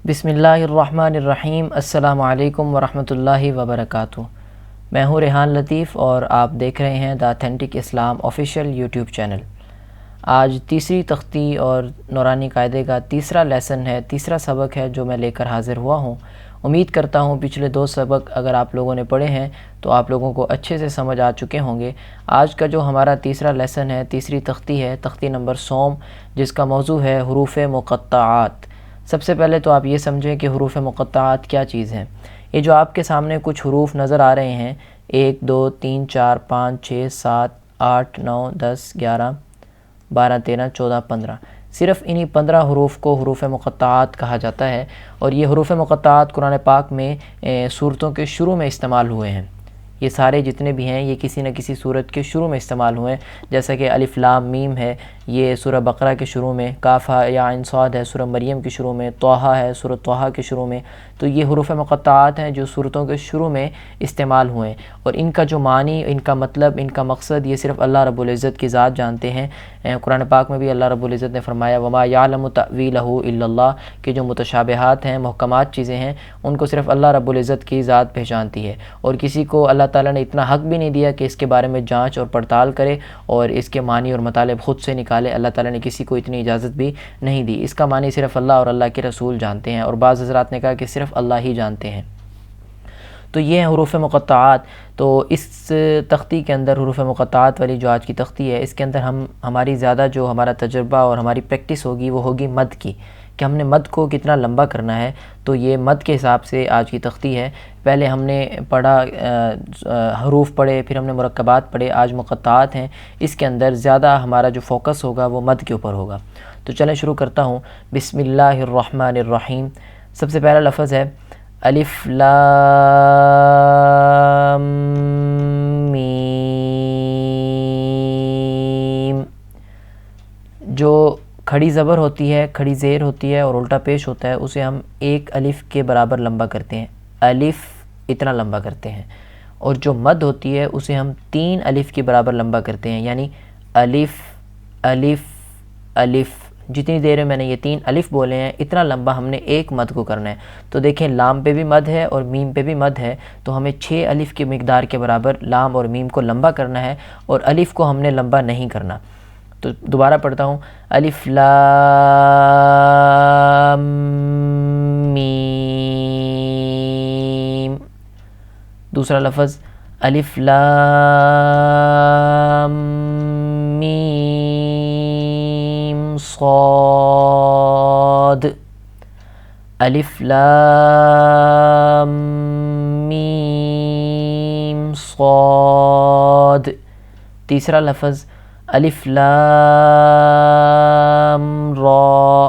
بسم اللہ الرحمن الرحیم۔ السلام علیکم ورحمۃ اللہ وبرکاتہ۔ میں ہوں ریحان لطیف اور آپ دیکھ رہے ہیں دا اتھینٹک اسلام آفیشیل یوٹیوب چینل۔ آج تیسری تختی اور نورانی قاعدے کا تیسرا لیسن ہے، تیسرا سبق ہے جو میں لے کر حاضر ہوا ہوں۔ امید کرتا ہوں پچھلے 2 سبق اگر آپ لوگوں نے پڑھے ہیں تو آپ لوگوں کو اچھے سے سمجھ آ چکے ہوں گے۔ آج کا جو ہمارا تیسرا لیسن ہے، تیسری تختی ہے، تختی نمبر 100، جس کا موضوع ہے حروف مقطعات۔ سب سے پہلے تو آپ یہ سمجھیں کہ حروف مقطعات کیا چیز ہیں۔ یہ جو آپ کے سامنے کچھ حروف نظر آ رہے ہیں، 1 2 3 4 5 6 7 8 9 10 11 12 13 14 15، صرف انہی 15 حروف کو حروف مقطعات کہا جاتا ہے، اور یہ حروف مقطعات قرآن پاک میں سورتوں کے شروع میں استعمال ہوئے ہیں۔ یہ سارے جتنے بھی ہیں یہ کسی نہ کسی صورت کے شروع میں استعمال ہوئے ہیں، جیسا کہ الف لام میم ہے، یہ سورہ بقرہ کے شروع میں، کاف یا عین صاد ہے سورہ مریم کے شروع میں، طٰہٰ ہے سورہ طٰہٰ کے شروع میں۔ تو یہ حروف مقطعات ہیں جو صورتوں کے شروع میں استعمال ہوئے ہیں، اور ان کا جو معنی، ان کا مطلب، ان کا مقصد یہ صرف اللہ رب العزت کی ذات جانتے ہیں۔ قرآن پاک میں بھی اللہ رب العزت نے فرمایا وَمَا يَعْلَمُ تَأْوِيلَهُ إِلَّا اللَّهُ، کہ جو متشابہات ہیں، محکمات چیزیں ہیں، ان کو صرف اللہ رب العزت کی ذات پہچانتی ہے، اور کسی کو اللہ تعالیٰ نے اتنا حق بھی نہیں دیا کہ اس کے بارے میں جانچ اور پڑتال کرے اور اس کے معنی اور مطالب خود سے نکالے۔ اللہ تعالیٰ نے کسی کو اتنی اجازت بھی نہیں دی۔ اس کا معنی صرف اللہ اور اللہ کے رسول جانتے ہیں، اور بعض حضرات نے کہا کہ صرف اللہ ہی جانتے ہیں۔ تو یہ ہیں حروف مقطعات۔ تو اس تختی کے اندر حروف مقطعات والی جو آج کی تختی ہے، اس کے اندر ہماری زیادہ جو ہمارا تجربہ اور ہماری پریکٹس ہوگی وہ ہوگی مد کی، کہ ہم نے مد کو کتنا لمبا کرنا ہے۔ تو یہ مد کے حساب سے آج کی تختی ہے۔ پہلے ہم نے پڑھا حروف پڑھے، پھر ہم نے مرکبات پڑھے، آج مقطعات ہیں۔ اس کے اندر زیادہ ہمارا جو فوکس ہوگا وہ مد کے اوپر ہوگا۔ تو چلیں شروع کرتا ہوں۔ بسم اللہ الرحمن الرحیم۔ سب سے پہلا لفظ ہے الف لام میم۔ جو کھڑی زبر ہوتی ہے، کھڑی زیر ہوتی ہے اور الٹا پیش ہوتا ہے، اسے ہم ایک الف کے برابر لمبا کرتے ہیں، الف اتنا لمبا کرتے ہیں۔ اور جو مد ہوتی ہے اسے ہم 3 الف کے برابر لمبا کرتے ہیں، یعنی الف الف الف۔ جتنی دیر میں نے یہ 3 الف بولے ہیں اتنا لمبا ہم نے ایک مد کو کرنا ہے۔ تو دیکھیں لام پہ بھی مد ہے اور میم پہ بھی مد ہے، تو ہمیں 6 الف کی مقدار کے برابر لام اور میم کو لمبا کرنا ہے، اور الف کو ہم نے لمبا نہیں کرنا۔ تو دوبارہ پڑھتا ہوں، الف لام میم۔ دوسرا لفظ الف لام میم صاد۔ الف لام میم صاد۔ تیسرا لفظ الف لام را۔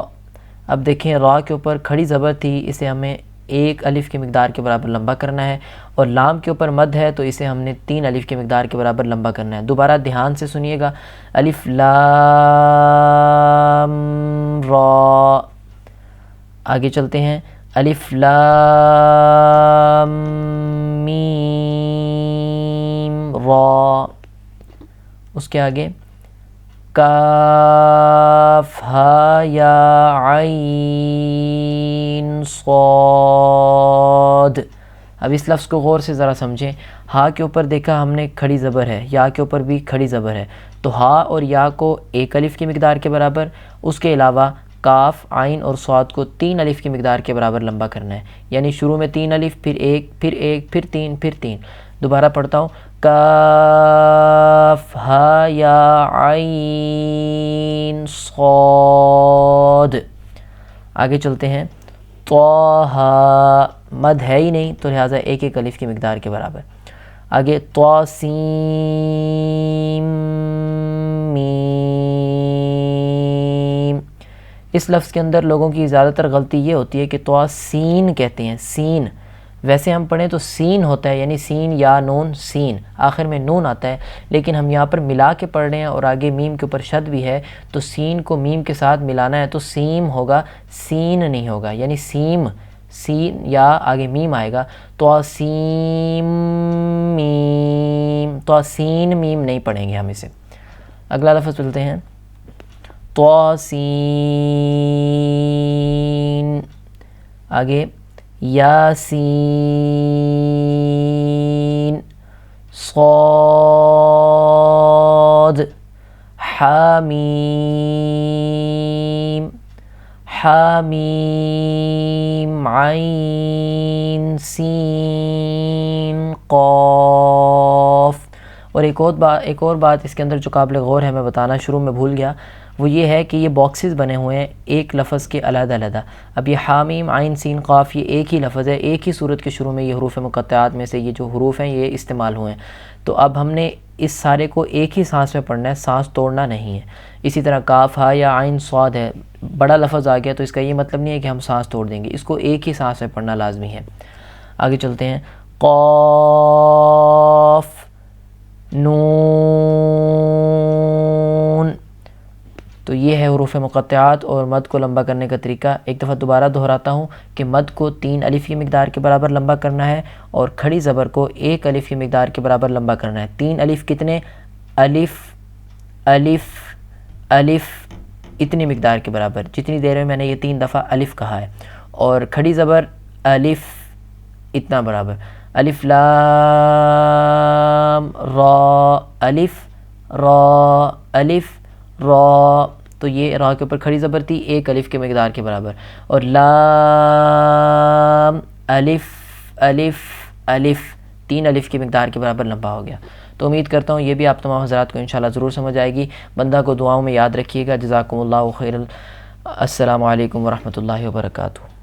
اب دیکھیں را کے اوپر کھڑی زبر تھی، اسے ہمیں 1 الف کی مقدار کے برابر لمبا کرنا ہے، اور لام کے اوپر مد ہے تو اسے ہم نے 3 الف کی مقدار کے برابر لمبا کرنا ہے۔ دوبارہ دھیان سے سنیے گا، الف لام را۔ آگے چلتے ہیں، الف لام میم را۔ اس کے آگے کاف ہا یا عین صاد۔ اب اس لفظ کو غور سے ذرا سمجھیں۔ ہا کے اوپر دیکھا ہم نے کھڑی زبر ہے، یا کے اوپر بھی کھڑی زبر ہے، تو ہا اور یا کو 1 الف کی مقدار کے برابر، اس کے علاوہ کاف، عین اور صاد کو 3 الف کی مقدار کے برابر لمبا کرنا ہے، یعنی شروع میں 3 الف، پھر 1 پھر 1 پھر 3 پھر 3۔ دوبارہ پڑھتا ہوں، کاف ہا یا عین صاد۔ آگے چلتے ہیں، طٰہٰ، مد ہے ہی نہیں تو لہٰذا 1 الف کی مقدار کے برابر۔ آگے طاسیم میم۔ اس لفظ کے اندر لوگوں کی زیادہ تر غلطی یہ ہوتی ہے کہ طاسین کہتے ہیں، سین۔ ویسے ہم پڑھیں تو سین ہوتا ہے، یعنی سین یا نون، سین آخر میں نون آتا ہے، لیکن ہم یہاں پر ملا کے پڑھ رہے ہیں اور آگے میم کے اوپر شد بھی ہے، تو سین کو میم کے ساتھ ملانا ہے تو سیم ہوگا، سین نہیں ہوگا، یعنی سیم، سین یا آگے میم آئے گا، طاسیم میم، طاسین میم نہیں پڑھیں گے ہم اسے۔ اگلا لفظ چلتے ہیں، طاسین۔ آگے یاسین، صاد، حامیم، حامیم عین سین قاف۔ اور ایک اور بات اس کے اندر جو قابل غور ہے، میں بتانا شروع میں بھول گیا، وہ یہ ہے کہ یہ باکسز بنے ہوئے ہیں ایک لفظ کے علیحدہ علیحدہ۔ اب یہ حامیم عین سین قاف یہ ایک ہی لفظ ہے، ایک ہی صورت کے شروع میں یہ حروف مقطعات میں سے یہ جو حروف ہیں یہ استعمال ہوئے ہیں۔ تو اب ہم نے اس سارے کو ایک ہی سانس میں پڑھنا ہے، سانس توڑنا نہیں ہے۔ اسی طرح کاف ہا یا عین صاد ہے، بڑا لفظ آ گیا تو اس کا یہ مطلب نہیں ہے کہ ہم سانس توڑ دیں گے، اس کو ایک ہی سانس میں پڑھنا لازمی ہے۔ آگے چلتے ہیں، قاف، نون۔ تو یہ ہے حروف مقطعات اور مد کو لمبا کرنے کا طریقہ۔ ایک دفعہ دوبارہ دہراتا ہوں کہ مد کو 3 الف کی مقدار کے برابر لمبا کرنا ہے اور کھڑی زبر کو 1 الف کی مقدار کے برابر لمبا کرنا ہے۔ 3 الف کتنے؟ الف الف الف، اتنی مقدار کے برابر، جتنی دیر میں نے یہ 3 دفعہ الف کہا ہے، اور کھڑی زبر الف اتنا برابر، الف لام را، الف را، الف را، تو یہ را کے اوپر کھڑی زبر تھی 1 الف کے مقدار کے برابر، اور لام الف الف الف 3 الف کی مقدار کے برابر لمبا ہو گیا۔ تو امید کرتا ہوں یہ بھی آپ تمام حضرات کو انشاءاللہ ضرور سمجھ آئے گی۔ بندہ کو دعاؤں میں یاد رکھیے گا۔ جزاکم اللہ خیر۔ السلام علیکم ورحمۃ اللہ وبرکاتہ۔